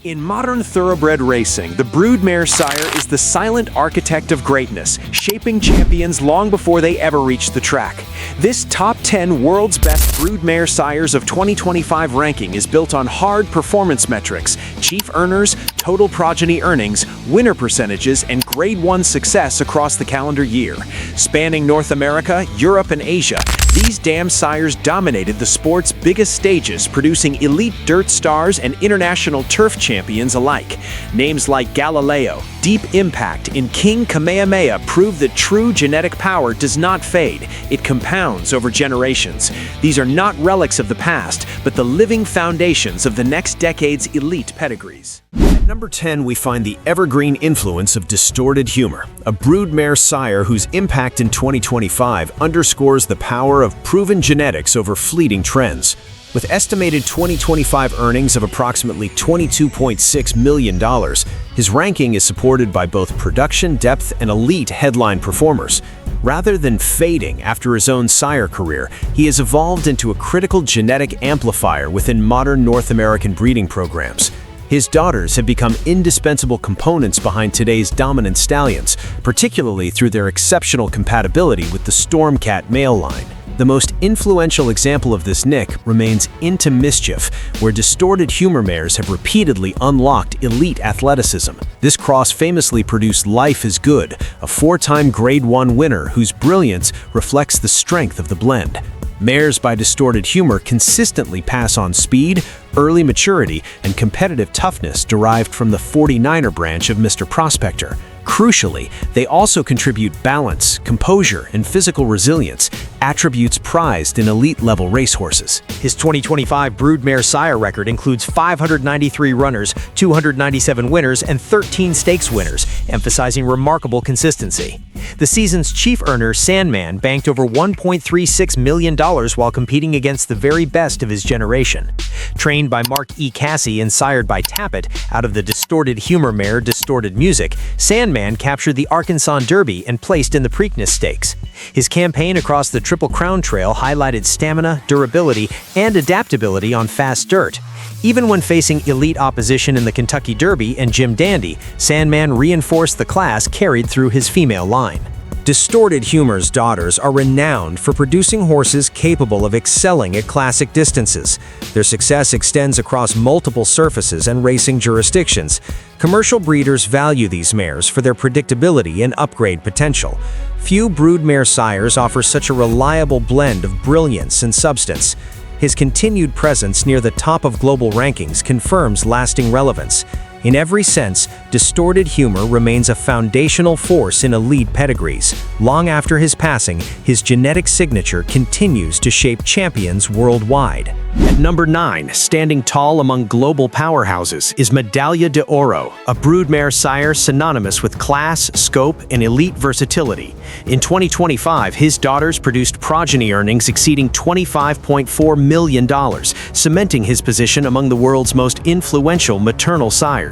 In modern thoroughbred racing, the Broodmare sire is the silent architect of greatness, shaping champions long before they ever reach the track. This top 10 world's best Broodmare sires of 2025 ranking is built on hard performance metrics, chief earners, total progeny earnings, winner percentages, and Grade 1 success across the calendar year. Spanning North America, Europe, and Asia, these damsires dominated the sport's biggest stages, producing elite dirt stars and international turf champions alike. Names like Galileo, Deep Impact, and King Kamehameha prove that true genetic power does not fade, it compounds over generations. These are not relics of the past, but the living foundations of the next decade's elite pedigrees. At number 10, we find the evergreen influence of distorted humor, a Broodmare sire whose impact in 2025 underscores the power of proven genetics over fleeting trends. With estimated 2025 earnings of approximately $22.6 million, his ranking is supported by both production depth and elite headline performers. Rather than fading after his own sire career, he has evolved into a critical genetic amplifier within modern North American breeding programs. His daughters have become indispensable components behind today's dominant stallions, particularly through their exceptional compatibility with the Stormcat male line. The most influential example of this nick remains Into Mischief, where distorted humor mares have repeatedly unlocked elite athleticism. This cross famously produced Life is Good, a 4-time Grade 1 winner whose brilliance reflects the strength of the blend. Mares by distorted humor consistently pass on speed, early maturity, and competitive toughness derived from the 49er branch of Mr. Prospector. Crucially, they also contribute balance, composure, and physical resilience, attributes prized in elite-level racehorses. His 2025 Broodmare sire record includes 593 runners, 297 winners, and 13 stakes winners, emphasizing remarkable consistency. The season's chief earner, Sandman, banked over $1.36 million while competing against the very best of his generation. Trained by Mark E. Cassie and sired by Tapit out of the distorted humor mare Distorted Music, Sandman captured the Arkansas Derby and placed in the Preakness Stakes. His campaign across the Triple Crown Trail highlighted stamina, durability, and adaptability on fast dirt. Even when facing elite opposition in the Kentucky Derby and Jim Dandy, Sandman reinforced the class carried through his female line. Distorted Humor's daughters are renowned for producing horses capable of excelling at classic distances. Their success extends across multiple surfaces and racing jurisdictions. Commercial breeders value these mares for their predictability and upgrade potential. Few Broodmare sires offer such a reliable blend of brilliance and substance. His continued presence near the top of global rankings confirms lasting relevance. In every sense, distorted humor remains a foundational force in elite pedigrees. Long after his passing, his genetic signature continues to shape champions worldwide. At number 9, standing tall among global powerhouses, is Medaglia de Oro, a Broodmare sire synonymous with class, scope, and elite versatility. In 2025, his daughters produced progeny earnings exceeding $25.4 million, cementing his position among the world's most influential maternal sires.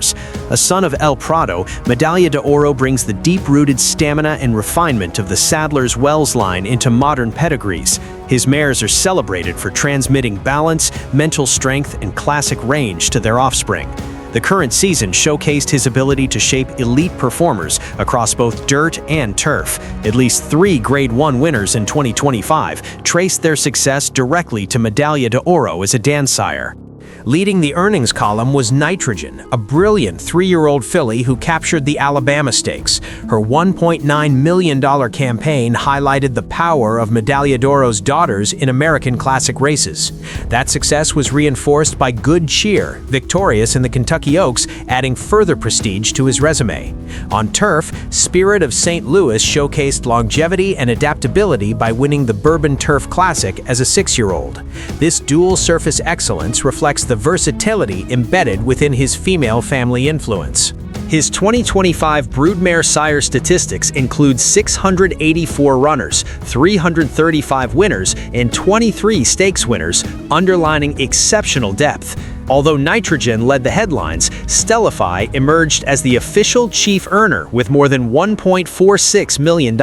A son of El Prado, Medaglia de Oro brings the deep-rooted stamina and refinement of the Sadler's Wells line into modern pedigrees. His mares are celebrated for transmitting balance, mental strength, and classic range to their offspring. The current season showcased his ability to shape elite performers across both dirt and turf. At least 3 Grade 1 winners in 2025 traced their success directly to Medaglia de Oro as a dansire. Leading the earnings column was Nitrogen, a brilliant 3-year-old filly who captured the Alabama Stakes. Her $1.9 million campaign highlighted the power of Medaglia de Oro's daughters in American classic races. That success was reinforced by Good Cheer, victorious in the Kentucky Oaks, adding further prestige to his resume. On turf, Spirit of St. Louis showcased longevity and adaptability by winning the Bourbon Turf Classic as a 6-year-old. This dual-surface excellence reflects the versatility embedded within his female family influence. His 2025 Broodmare sire statistics include 684 runners, 335 winners, and 23 stakes winners, underlining exceptional depth. Although Nitrogen led the headlines, Stellify emerged as the official chief earner with more than $1.46 million.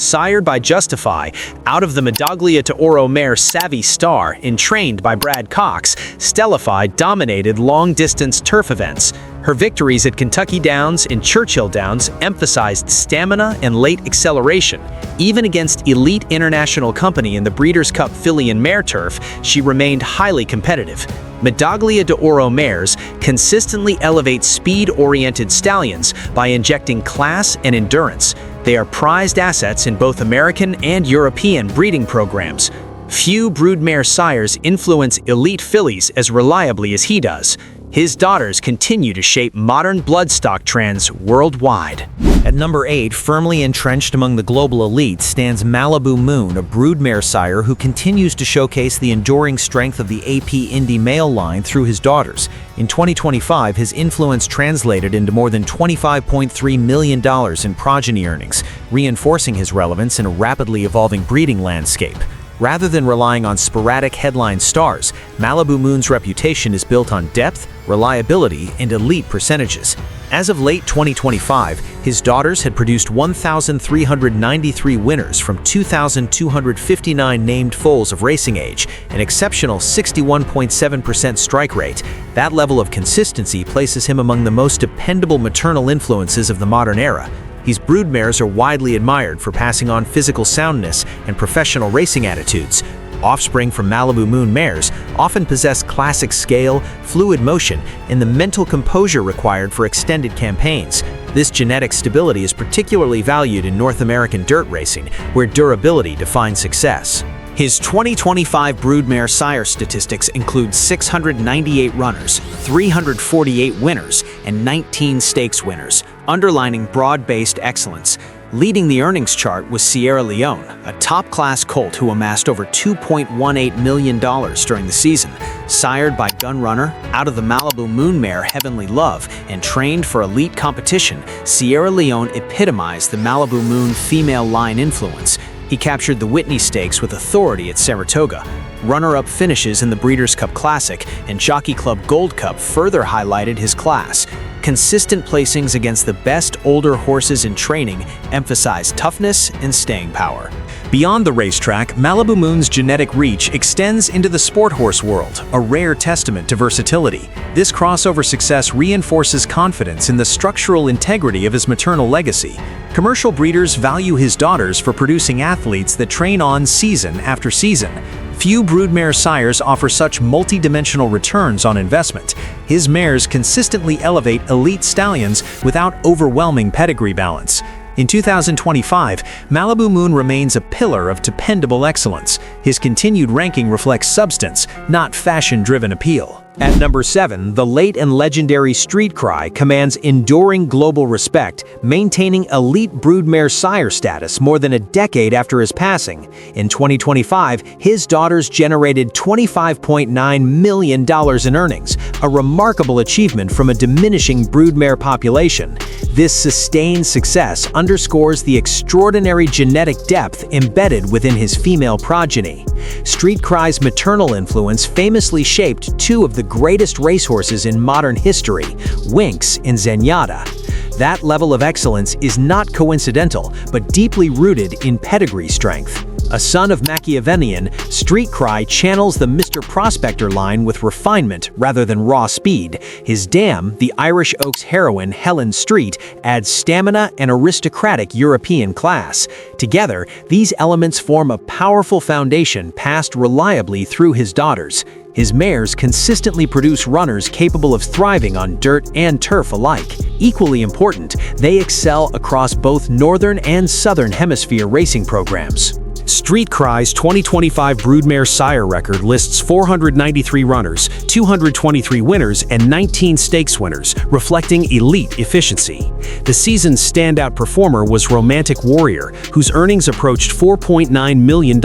sired by Justify, out of the Medaglia to Oro mare Savvy Star, entrained by Brad Cox, Stellify dominated long-distance turf events. Her victories at Kentucky Downs and Churchill Downs emphasized stamina and late acceleration. Even against elite international company in the Breeders' Cup filly and mare turf, she remained highly competitive. Medaglia de Oro mares consistently elevate speed-oriented stallions by injecting class and endurance. They are prized assets in both American and European breeding programs. Few broodmare sires influence elite fillies as reliably as he does. His daughters continue to shape modern bloodstock trends worldwide. At number 8, firmly entrenched among the global elite, stands Malibu Moon, a broodmare sire who continues to showcase the enduring strength of the AP Indy male line through his daughters. In 2025, his influence translated into more than $25.3 million in progeny earnings, reinforcing his relevance in a rapidly evolving breeding landscape. Rather than relying on sporadic headline stars, Malibu Moon's reputation is built on depth, reliability, and elite percentages. As of late 2025, his daughters had produced 1,393 winners from 2,259 named foals of racing age, an exceptional 61.7% strike rate. That level of consistency places him among the most dependable maternal influences of the modern era. These broodmares are widely admired for passing on physical soundness and professional racing attitudes. Offspring from Malibu Moon mares often possess classic scale, fluid motion, and the mental composure required for extended campaigns. This genetic stability is particularly valued in North American dirt racing, where durability defines success. His 2025 broodmare sire statistics include 698 runners, 348 winners, and 19 stakes winners, underlining broad-based excellence. Leading the earnings chart was Sierra Leone, a top-class colt who amassed over $2.18 million during the season. Sired by Gunrunner, out of the Malibu Moon mare Heavenly Love, and trained for elite competition, Sierra Leone epitomized the Malibu Moon female line influence. He captured the Whitney Stakes with authority at Saratoga. Runner-up finishes in the Breeders' Cup Classic and Jockey Club Gold Cup further highlighted his class. Consistent placings against the best older horses in training emphasize toughness and staying power. Beyond the racetrack, Malibu Moon's genetic reach extends into the sport horse world, a rare testament to versatility. This crossover success reinforces confidence in the structural integrity of his maternal legacy. Commercial breeders value his daughters for producing athletes that train on season after season. Few broodmare sires offer such multi-dimensional returns on investment. His mares consistently elevate elite stallions without overwhelming pedigree balance. In 2025, Malibu Moon remains a pillar of dependable excellence. His continued ranking reflects substance, not fashion-driven appeal. At number 7, the late and legendary Street Cry commands enduring global respect, maintaining elite broodmare sire status more than a decade after his passing. In 2025, his daughters generated $25.9 million in earnings, a remarkable achievement from a diminishing broodmare population. This sustained success underscores the extraordinary genetic depth embedded within his female progeny. Street Cry's maternal influence famously shaped two of the greatest racehorses in modern history, Winx and Zenyatta. That level of excellence is not coincidental, but deeply rooted in pedigree strength. A son of Machiavellian, Street Cry channels the Mr. Prospector line with refinement rather than raw speed. His dam, the Irish Oaks heroine Helen Street, adds stamina and aristocratic European class. Together, these elements form a powerful foundation passed reliably through his daughters. His mares consistently produce runners capable of thriving on dirt and turf alike. Equally important, they excel across both northern and southern hemisphere racing programs. Street Cry's 2025 broodmare sire record lists 493 runners, 223 winners, and 19 stakes winners, reflecting elite efficiency. The season's standout performer was Romantic Warrior, whose earnings approached $4.9 million.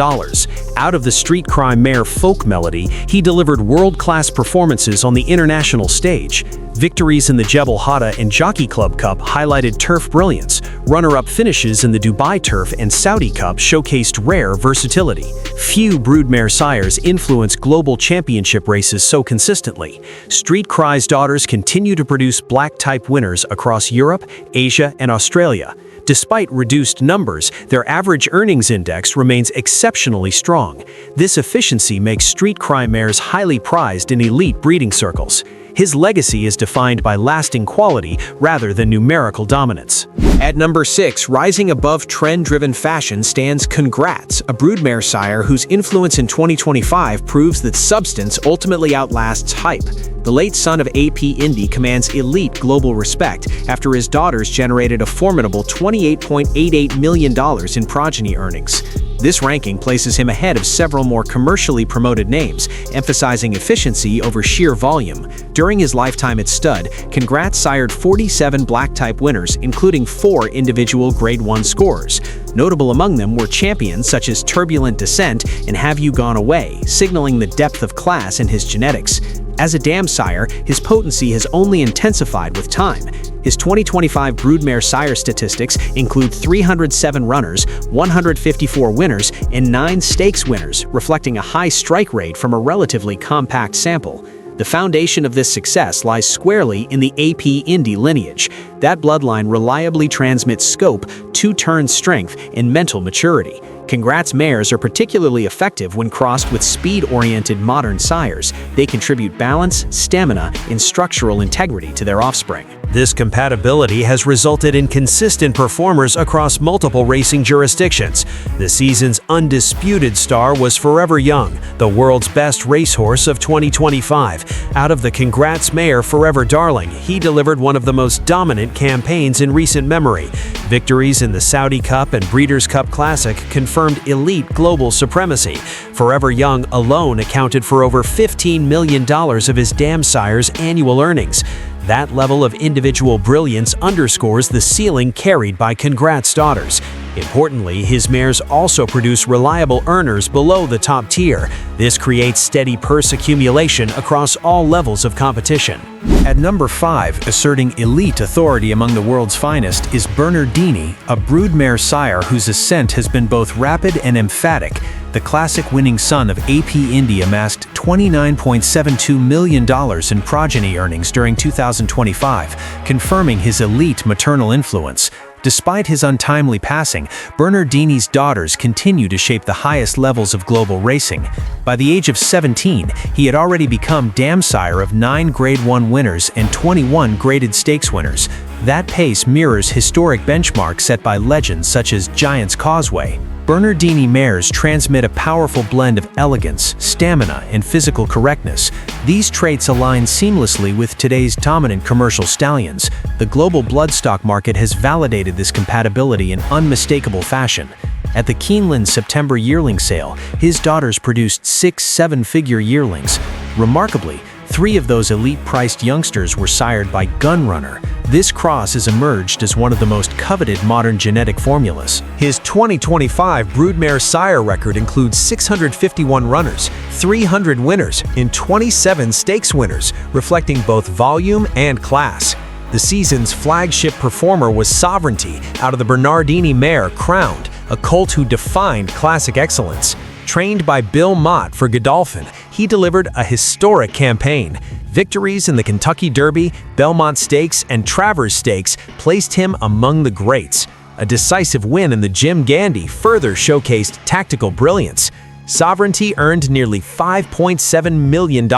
Out of the Street Cry mare Folk Melody, he delivered world-class performances on the international stage. Victories in the Jebel Hatta and Jockey Club Cup highlighted turf brilliance. Runner-up finishes in the Dubai Turf and Saudi Cup showcased rare versatility. Few broodmare sires influence global championship races so consistently. Street Cry's daughters continue to produce black-type winners across Europe, Asia, and Australia. Despite reduced numbers, their average earnings index remains exceptionally strong. This efficiency makes street cry mares highly prized in elite breeding circles. His legacy is defined by lasting quality rather than numerical dominance. At number 6, rising above trend-driven fashion stands Congrats, a broodmare sire whose influence in 2025 proves that substance ultimately outlasts hype. The late son of AP Indy commands elite global respect after his daughters generated a formidable $28.88 million in progeny earnings. This ranking places him ahead of several more commercially promoted names, emphasizing efficiency over sheer volume. During his lifetime at stud, Congrats sired 47 black-type winners, including 4 individual Grade 1 scorers. Notable among them were champions such as Turbulent Descent and Have You Gone Away, signaling the depth of class in his genetics. As a damsire, his potency has only intensified with time. His 2025 broodmare sire statistics include 307 runners, 154 winners, and 9 stakes winners, reflecting a high strike rate from a relatively compact sample. The foundation of this success lies squarely in the AP Indy lineage. That bloodline reliably transmits scope, two-turn strength, and mental maturity. Congrats mares are particularly effective when crossed with speed-oriented modern sires. They contribute balance, stamina, and structural integrity to their offspring. This compatibility has resulted in consistent performers across multiple racing jurisdictions. The season's undisputed star was Forever Young, the world's best racehorse of 2025. Out of the Congrats mare Forever Darling, he delivered one of the most dominant campaigns in recent memory. Victories in the Saudi Cup and Breeders' Cup Classic confirmed elite global supremacy. Forever Young alone accounted for over $15 million of his damsire's annual earnings. That level of individual brilliance underscores the ceiling carried by Congrats' daughters. Importantly, his mares also produce reliable earners below the top tier. This creates steady purse accumulation across all levels of competition. At number 5, asserting elite authority among the world's finest, is Bernardini, a broodmare sire whose ascent has been both rapid and emphatic. The classic-winning son of AP Indy amassed $29.72 million in progeny earnings during 2025, confirming his elite maternal influence. Despite his untimely passing, Bernardini's daughters continue to shape the highest levels of global racing. By the age of 17, he had already become damsire of 9 Grade 1 winners and 21 graded stakes winners. That pace mirrors historic benchmarks set by legends such as Giant's Causeway. Bernardini mares transmit a powerful blend of elegance, stamina, and physical correctness. These traits align seamlessly with today's dominant commercial stallions. The global bloodstock market has validated this compatibility in unmistakable fashion. At the Keeneland September yearling sale, his daughters produced 6 seven-figure yearlings. Remarkably, 3 of those elite-priced youngsters were sired by Gunrunner. This cross has emerged as one of the most coveted modern genetic formulas. His 2025 broodmare sire record includes 651 runners, 300 winners, and 27 stakes winners, reflecting both volume and class. The season's flagship performer was Sovereignty out of the Bernardini mare Crowned, a colt who defined classic excellence. Trained by Bill Mott for Godolphin, he delivered a historic campaign. Victories in the Kentucky Derby, Belmont Stakes, and Travers Stakes placed him among the greats. A decisive win in the Jim Gandy further showcased tactical brilliance. Sovereignty earned nearly $5.7 million,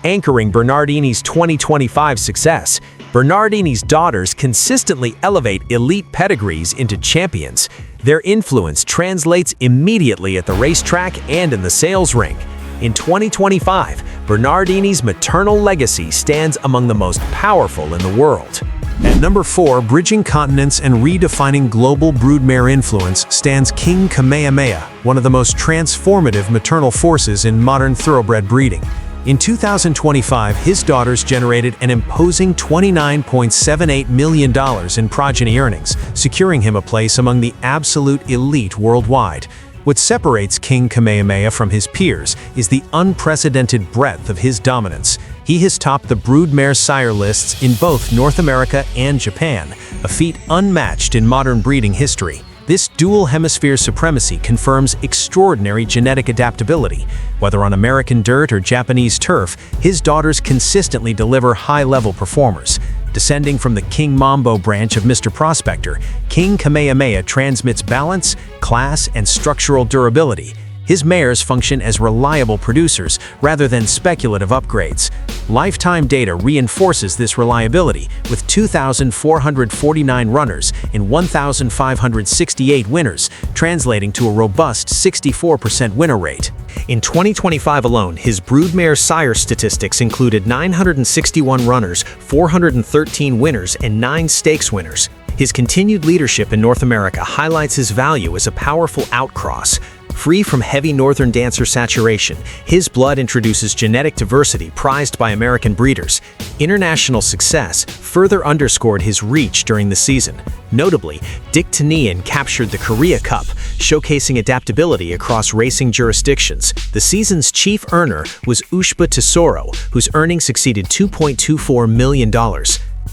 anchoring Bernardini's 2025 success. Bernardini's daughters consistently elevate elite pedigrees into champions. Their influence translates immediately at the racetrack and in the sales ring. In 2025, Bernardini's maternal legacy stands among the most powerful in the world. At number 4, bridging continents and redefining global broodmare influence, stands King Kamehameha, one of the most transformative maternal forces in modern thoroughbred breeding. In 2025, his daughters generated an imposing $29.78 million in progeny earnings, securing him a place among the absolute elite worldwide. What separates King Kamehameha from his peers is the unprecedented breadth of his dominance. He has topped the broodmare sire lists in both North America and Japan, a feat unmatched in modern breeding history. This dual hemisphere supremacy confirms extraordinary genetic adaptability. Whether on American dirt or Japanese turf, his daughters consistently deliver high-level performers. Descending from the King Mambo branch of Mr. Prospector, King Kamehameha transmits balance, class, and structural durability. His mares function as reliable producers rather than speculative upgrades. Lifetime data reinforces this reliability, with 2,449 runners and 1,568 winners, translating to a robust 64% winner rate. In 2025 alone, his Broodmare sire statistics included 961 runners, 413 winners, and 9 stakes winners. His continued leadership in North America highlights his value as a powerful outcross. Free from heavy northern dancer saturation, his blood introduces genetic diversity prized by American breeders. International success further underscored his reach during the season. Notably, Dick Tenian captured the Korea Cup, showcasing adaptability across racing jurisdictions. The season's chief earner was Ushba Tesoro, whose earnings exceeded $2.24 million.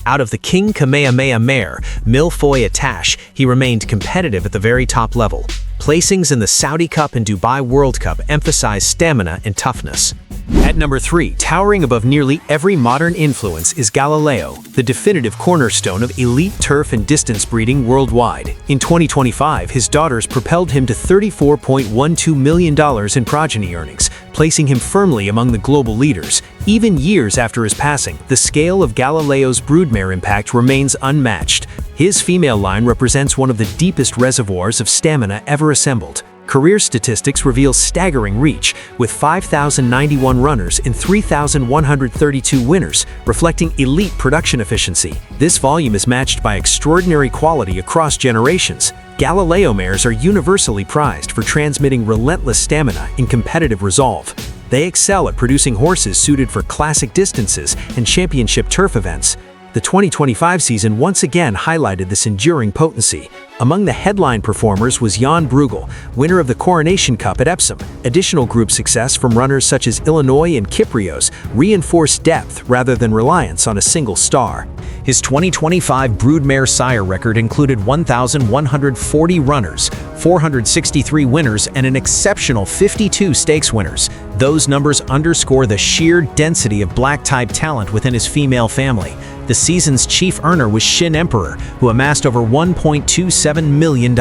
Out of the King Kamehameha mare, Milfoy Atash, he remained competitive at the very top level. Placings in the Saudi Cup and Dubai World Cup emphasize stamina and toughness. At number 3, towering above nearly every modern influence is Galileo, the definitive cornerstone of elite turf and distance breeding worldwide. In 2025, his daughters propelled him to $34.12 million in progeny earnings, placing him firmly among the global leaders. Even years after his passing, the scale of Galileo's broodmare impact remains unmatched. His female line represents one of the deepest reservoirs of stamina ever assembled. Career statistics reveal staggering reach, with 5,091 runners and 3,132 winners, reflecting elite production efficiency. This volume is matched by extraordinary quality across generations. Galileo mares are universally prized for transmitting relentless stamina and competitive resolve. They excel at producing horses suited for classic distances and championship turf events. The 2025 season once again highlighted this enduring potency. Among the headline performers was Jan Bruegel, winner of the Coronation Cup at Epsom. Additional group success from runners such as Illinois and Kyprios reinforced depth rather than reliance on a single star. His 2025 Broodmare sire record included 1,140 runners, 463 winners, and an exceptional 52 stakes winners. Those numbers underscore the sheer density of black-type talent within his female family. The season's chief earner was Shin Emperor, who amassed over $1.27 million.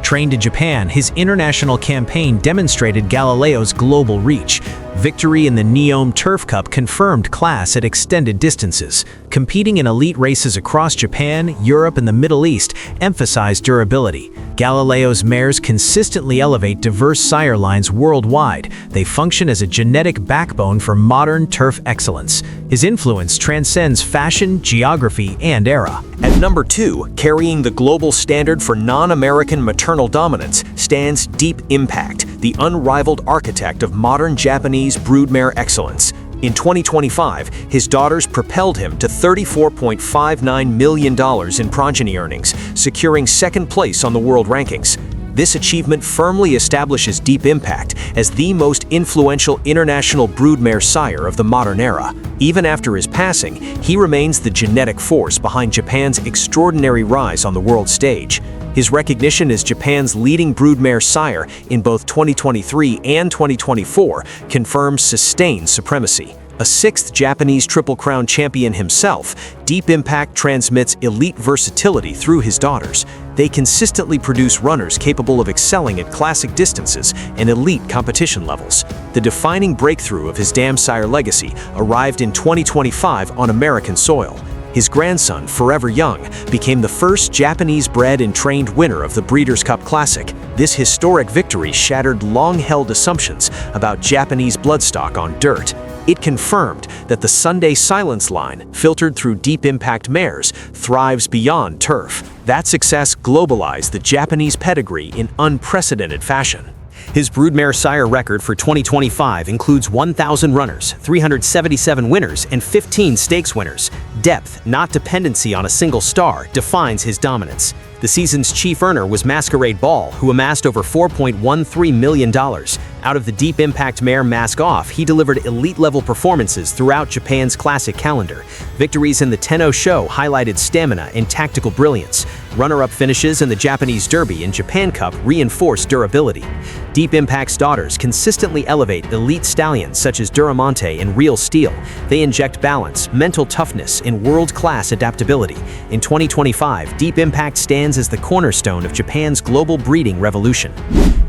Trained in Japan, his international campaign demonstrated Galileo's global reach. Victory in the Neom Turf Cup confirmed class at extended distances. Competing in elite races across Japan, Europe, and the Middle East emphasized durability. Galileo's mares consistently elevate diverse sire lines worldwide. They function as a genetic backbone for modern turf excellence. His influence transcends fashion, geography, and era. At number 2, carrying the global standard for non-American maternal dominance, stands Deep Impact, the unrivaled architect of modern Japanese broodmare excellence. In 2025, his daughters propelled him to $34.59 million in progeny earnings, securing second place on the world rankings. This achievement firmly establishes Deep Impact as the most influential international broodmare sire of the modern era. Even after his passing, he remains the genetic force behind Japan's extraordinary rise on the world stage. His recognition as Japan's leading broodmare sire in both 2023 and 2024 confirms sustained supremacy. A 6th Japanese Triple Crown champion himself, Deep Impact transmits elite versatility through his daughters. They consistently produce runners capable of excelling at classic distances and elite competition levels. The defining breakthrough of his damsire legacy arrived in 2025 on American soil. His grandson, Forever Young, became the first Japanese-bred and trained winner of the Breeders' Cup Classic. This historic victory shattered long-held assumptions about Japanese bloodstock on dirt. It confirmed that the Sunday Silence line, filtered through Deep Impact mares, thrives beyond turf. That success globalized the Japanese pedigree in unprecedented fashion. His broodmare sire record for 2025 includes 1,000 runners, 377 winners, and 15 stakes winners. Depth, not dependency on a single star, defines his dominance. The season's chief earner was Masquerade Ball, who amassed over $4.13 million. Out of the Deep Impact mare Mask Off, he delivered elite-level performances throughout Japan's classic calendar. Victories in the Tenno Show highlighted stamina and tactical brilliance. Runner-up finishes in the Japanese Derby and Japan Cup reinforce durability. Deep Impact's daughters consistently elevate elite stallions such as Duramonte and Real Steel. They inject balance, mental toughness, and world-class adaptability. In 2025, Deep Impact stands as the cornerstone of Japan's global breeding revolution.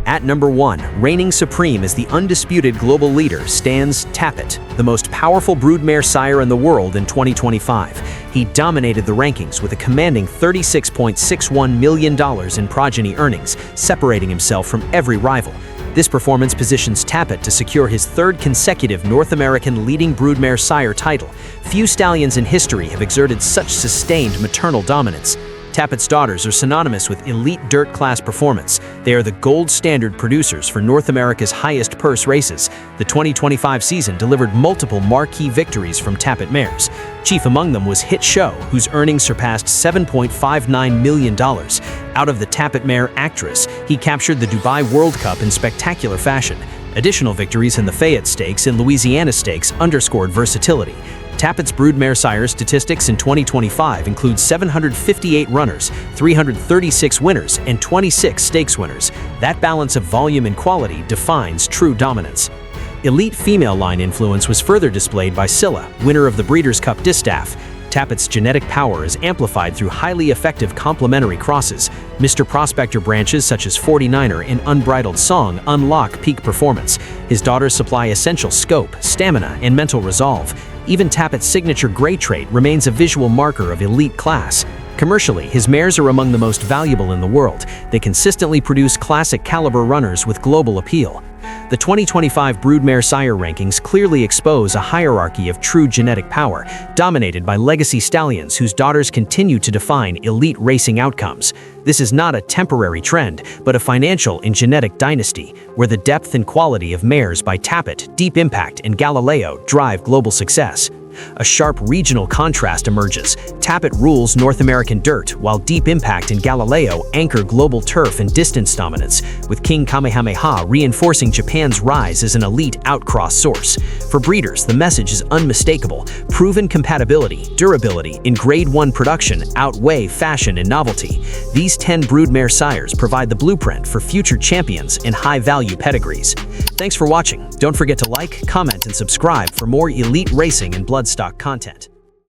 At number 1, reigning supreme as the undisputed global leader, stands Tapit, the most powerful broodmare sire in the world in 2025. He dominated the rankings with a commanding $36.61 million in progeny earnings, separating himself from every rival. This performance positions Tapit to secure his third consecutive North American leading broodmare sire title. Few stallions in history have exerted such sustained maternal dominance. Tapit's daughters are synonymous with elite dirt-class performance. They are the gold standard producers for North America's highest purse races. The 2025 season delivered multiple marquee victories from Tapit mares. Chief among them was Hit Show, whose earnings surpassed $7.59 million. Out of the Tapit mare Actress, he captured the Dubai World Cup in spectacular fashion. Additional victories in the Fayette Stakes and Louisiana Stakes underscored versatility. Tapit's broodmare sire statistics in 2025 include 758 runners, 336 winners, and 26 stakes winners. That balance of volume and quality defines true dominance. Elite female line influence was further displayed by Scylla, winner of the Breeders' Cup Distaff. Tapit's genetic power is amplified through highly effective complementary crosses. Mr. Prospector branches such as 49er and Unbridled Song unlock peak performance. His daughters supply essential scope, stamina, and mental resolve. Even Tapit's signature gray trait remains a visual marker of elite class. Commercially, his mares are among the most valuable in the world. They consistently produce classic caliber runners with global appeal. The 2025 broodmare sire rankings clearly expose a hierarchy of true genetic power, dominated by legacy stallions whose daughters continue to define elite racing outcomes. This is not a temporary trend, but a financial and genetic dynasty, where the depth and quality of mares by Tapit, Deep Impact, and Galileo drive global success. A sharp regional contrast emerges. Tapit rules North American dirt, while Deep Impact and Galileo anchor global turf and distance dominance, with King Kamehameha reinforcing Japan's rise as an elite outcross source. For breeders, the message is unmistakable. Proven compatibility, durability, and Grade 1 production outweigh fashion and novelty. These 10 broodmare sires provide the blueprint for future champions and high-value pedigrees. Thanks for watching. Don't forget to like, comment, and subscribe for more elite racing and Bloodstock content.